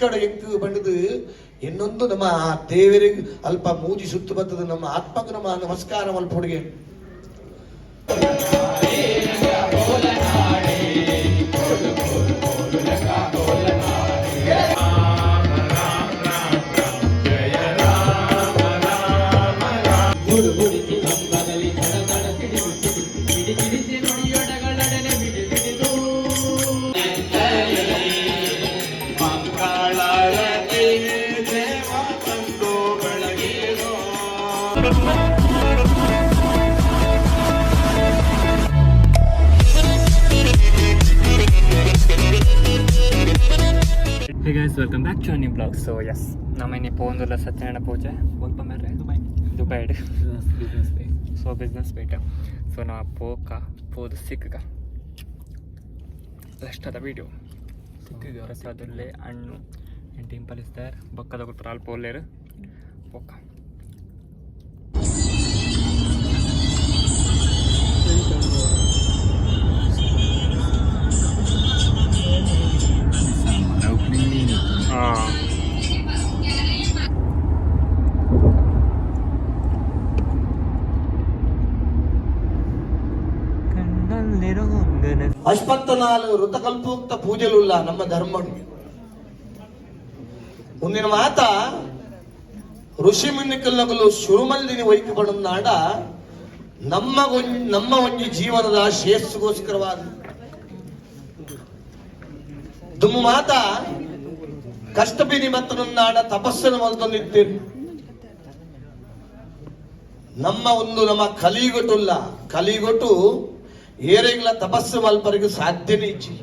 ಕಡೆ ಎಂಕು ಬಂಡದು ಇನ್ನೊಂದು ನಮ್ಮ ದೇವರಿಗೆ ಅಲ್ಪ ಮೂಜಿ ಸುತ್ತು ಬರ್ತದೆ ನಮ್ಮ ಆತ್ಮಕ್ಕೆ ನಮ್ಮ ನಮಸ್ಕಾರ ಮಲ್ಪೊಡಿಗೆ Hey guys, welcome back to a new vlog. So yes, namani pondula satyana pooje volpa merre Dubai so business beta so na poka pod sikka last of the video sikka prasadulle annu and temple is there bakkada gutral polleru poka ಅಶ್ವತ್ಥನಾಲು ಋತಕಲ್ಪೋಕ್ತ ಪೂಜೆಲುಲ್ಲ ನಮ್ಮ ಧರ್ಮ ಮುಂದಿನ ಮಾತ ಋಷಿ ಮುನಿಕಲ್ಲಗಲು ಶುರುಮಲ್ದಿನಿ ವೈಕು ಪಡುನ್ನಾಡ ನಮ್ಮ ಒಂಜಿ ಜೀವನದ ಶ್ರೇಯಸ್ಸಿಗೋಸ್ಕರವಾದ ದುಮ್ಮು ಮಾತ ಕಷ್ಟಬಿನಿ ಮತ್ತನಾಡ ತಪಸ್ಸನ್ನು ಮಲ್ತೊಂದಿದ್ದೇನೆ ನಮ್ಮ ಕಲಿಗೊಟ್ಟುಲ್ಲ ಕಲಿಗೊಟ್ಟು ಏರೆಗ್ಲ ತಪಸ್ಸು ಮಲ್ಪರಿಗೆ ಸಾಧ್ಯನೇ ಇಚ್ಚಿ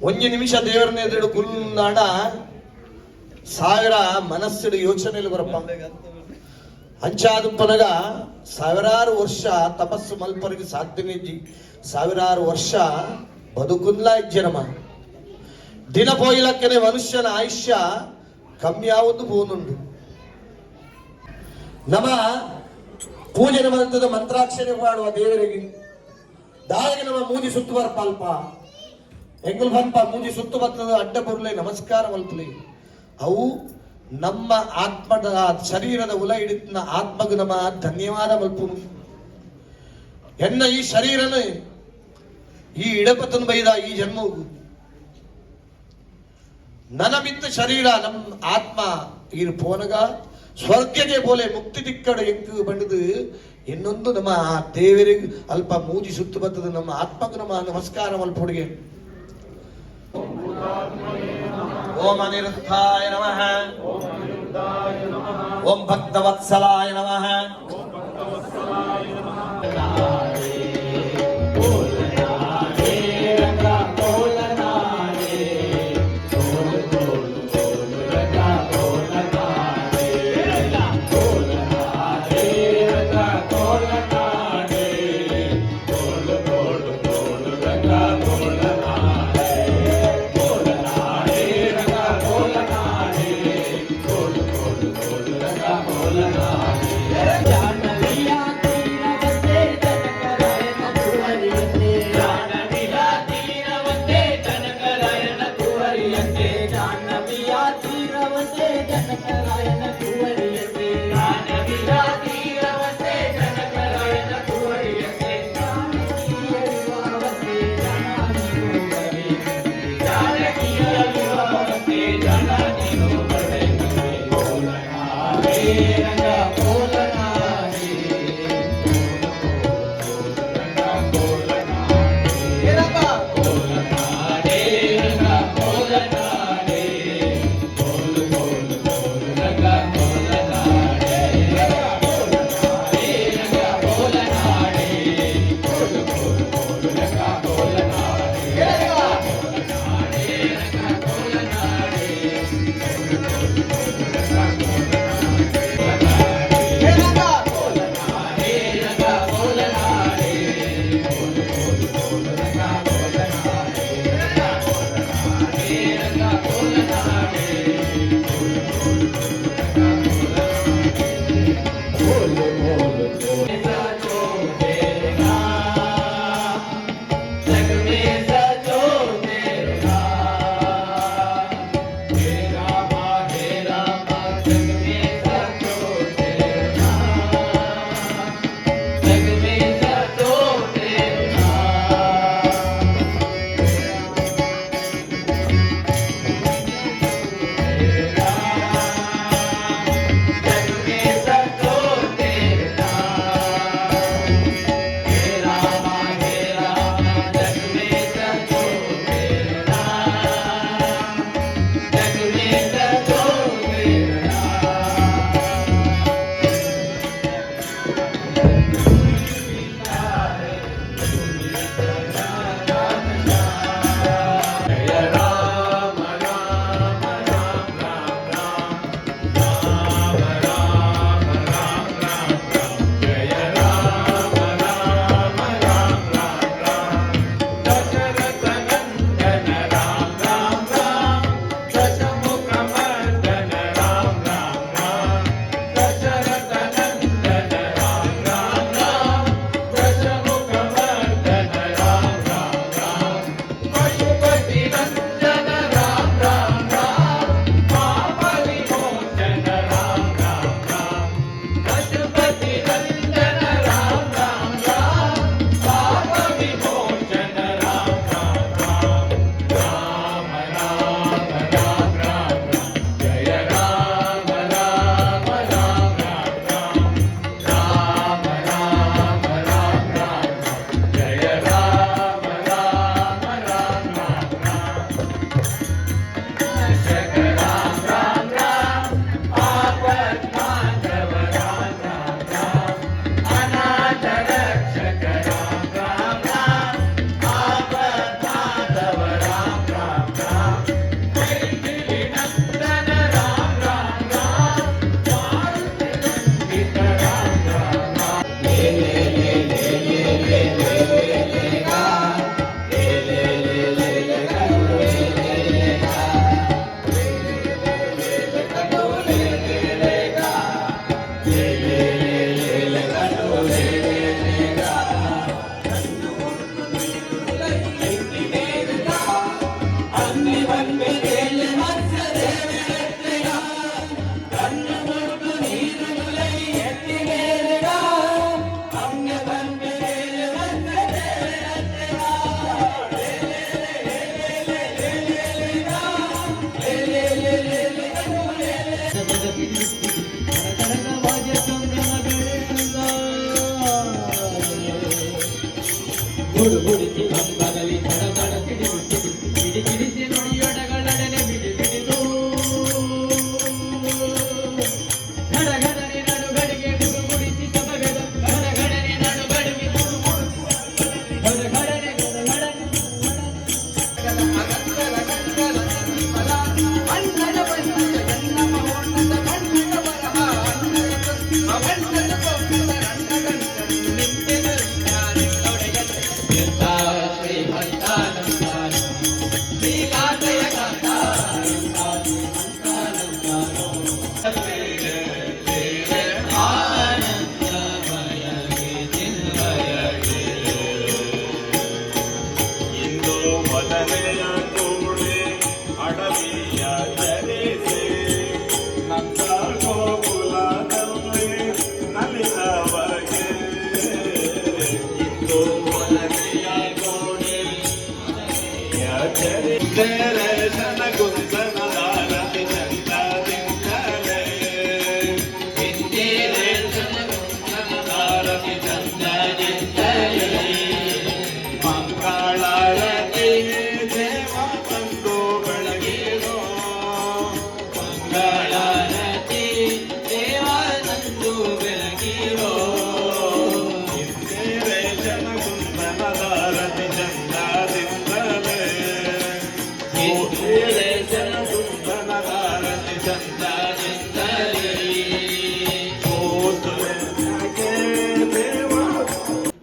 ಒಂಜಿ ನಿಮಿಷ ದೇವರನ್ನ ಎದುರು ಕುಲ್ನಾಡ ಸಾವಿರ ಮನಸ್ಸಿನ ಯೋಚನೆಯಲ್ಲಿ ಬರಪ್ಪ ಅಂಚಾದುಪ್ಪನಗ ಸಾವಿರಾರು ವರ್ಷ ತಪಸ್ಸು ಮಲ್ಪರಿಗೆ ಸಾಧ್ಯನೇ ಇಜ್ಜಿ ಸಾವಿರಾರು ವರ್ಷ ಬದುಕುಲ್ಲ ಇಜ್ಜನಮ ದಿನ ಪೋಯಿಲಕ್ಕನೆ ಮನುಷ್ಯನ ಆಯುಷ್ಯ ಕಮ್ಮಿ ಆವುದು ಬೋನುಂಡು ನಮ್ಮ ಪೂಜೆ ಮಂತ್ರದ ಮಂತ್ರಾಕ್ಷರಿ ಮಾಡುವ ದೇವರಿಗೆ ದಾಳಿಗೆ ನಮ್ಮ ಮೂಜಿ ಸುತ್ತು ಬರ್ಪಲ್ಪ ಎಂಗಲ್ ಬಂಪ ಮೂಜಿ ಸುತ್ತು ಬರ್ತದ ಅಡ್ಡ ಬರುಲೆ ನಮಸ್ಕಾರ ಮಲ್ಪಲೆ ಅವು ನಮ್ಮ ಆತ್ಮದ ಶರೀರದ ಉಲ ಹಿಡಿತನ ಆತ್ಮಗ ನಮ್ಮ ಧನ್ಯವಾದ ಮಲ್ಪುನು ಎನ್ನ ಈ ಶರೀರನ ಈ ಇಡಪತನ ಬೈದ ಈ ಜನ್ಮವು ನನ್ನ ಮಿತ್ತ ಶರೀರ ನಮ್ಮ ಆತ್ಮ ಈ ಪೋನಗ ಸ್ವರ್ಗಕ್ಕೆ ಬೋಲೆ ಮುಕ್ತಿ ದಿಕ್ಕಡೆ ಎಂಕು ಬಂಡದು ಇನ್ನೊಂದು ನಮ್ಮ ದೇವರಿಗೆ ಅಲ್ಪ ಮೂಜಿ ಸುತ್ತು ಬರ್ತದೆ ನಮ್ಮ ಆತ್ಮಕ್ಕೆ ನಮ್ಮ ನಮಸ್ಕಾರ ಮಲ್ಪೊಡಿಗೆ ಓಂ ಅನಿರುದ್ಧಾಯ ನಮಃ ಓಂ ಭಕ್ತವತ್ಸಲಾಯ ನಮಃ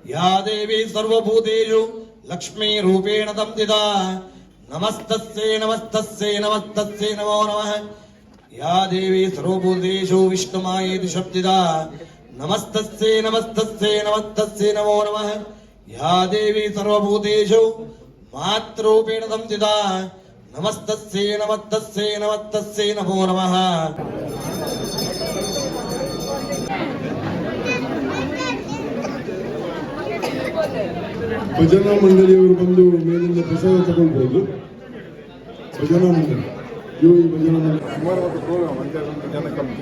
या देवी सर्वभूतेषु लक्ष्मी रूपेण संस्थिता नमस्तस्यै नमस्तस्यै नमस्तस्यै नमो नमः या देवी सर्वभूतेषु विष्णुमायेति शब्दिता नमस्तस्यै नमस्तस्यै नमस्तस्यै नमो नमः या देवी सर्वभूतेषु मातृरूपेण संस्थिता नमस्तस्यै नमस्तस्यै नमस्तस्यै नमो नमः ಭಜನಾ ಮಂಡಳಿಯವರು ಬಂದು ಮೇಲಿಂದ ಪ್ರಸಾದ ತಗೊಳ್ಬಹುದು. ಭಜನಾ ಮಂಡಳಿ ಯೋಗಿ ಭಜನಾ ಮಂಡಳಿ ಸುಮಾರು ಒಂದು ಪ್ರೋಗ್ರಾಮ್ ಅಂತ ಜನ ಕಮ್ಮಿ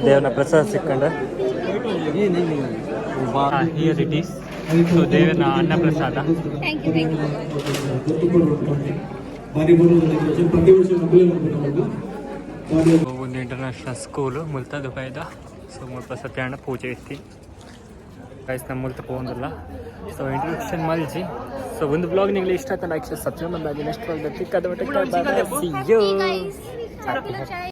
ದೇವನ ಪ್ರಸಾದ ಸಿಕ್ಕಂಡ ಹಿಯರ್ ಇಟ್ ಈಸ್ ಸೊ ದೇವನ ಅನ್ನ ಪ್ರಸಾದ. ಒಂದು ಇಂಟರ್ನ್ಯಾಷನಲ್ ಸ್ಕೂಲು ಮುಲ್ತಾ ದುಬೈದ. ಸೊ ಮುಲ್ಪ ಸತ್ಯನಾರಾಯಣ ಪೂಜೆ ಇತ್ತು ಗೈಸ್ ನಮ್ಮ ಮುಲ್ತ ಪೋಂದಿಲ್ಲ. ಸೊ ಇಂಟ್ರೊಡಕ್ಷನ್ ಮಲ್ಜಿ. ಸೊ ಒಂದು ಬ್ಲಾಗ್ ನಿಮಗೆ ಇಷ್ಟ ಆಯ್ತು ಲೈಕ್ ಸಬ್ಸ್ಕ್ರೈಬ್ ಮಾಡಿ ನೆಕ್ಸ್ಟ್ ಬ್ಲಾಗ್ ಸಿ ಯು.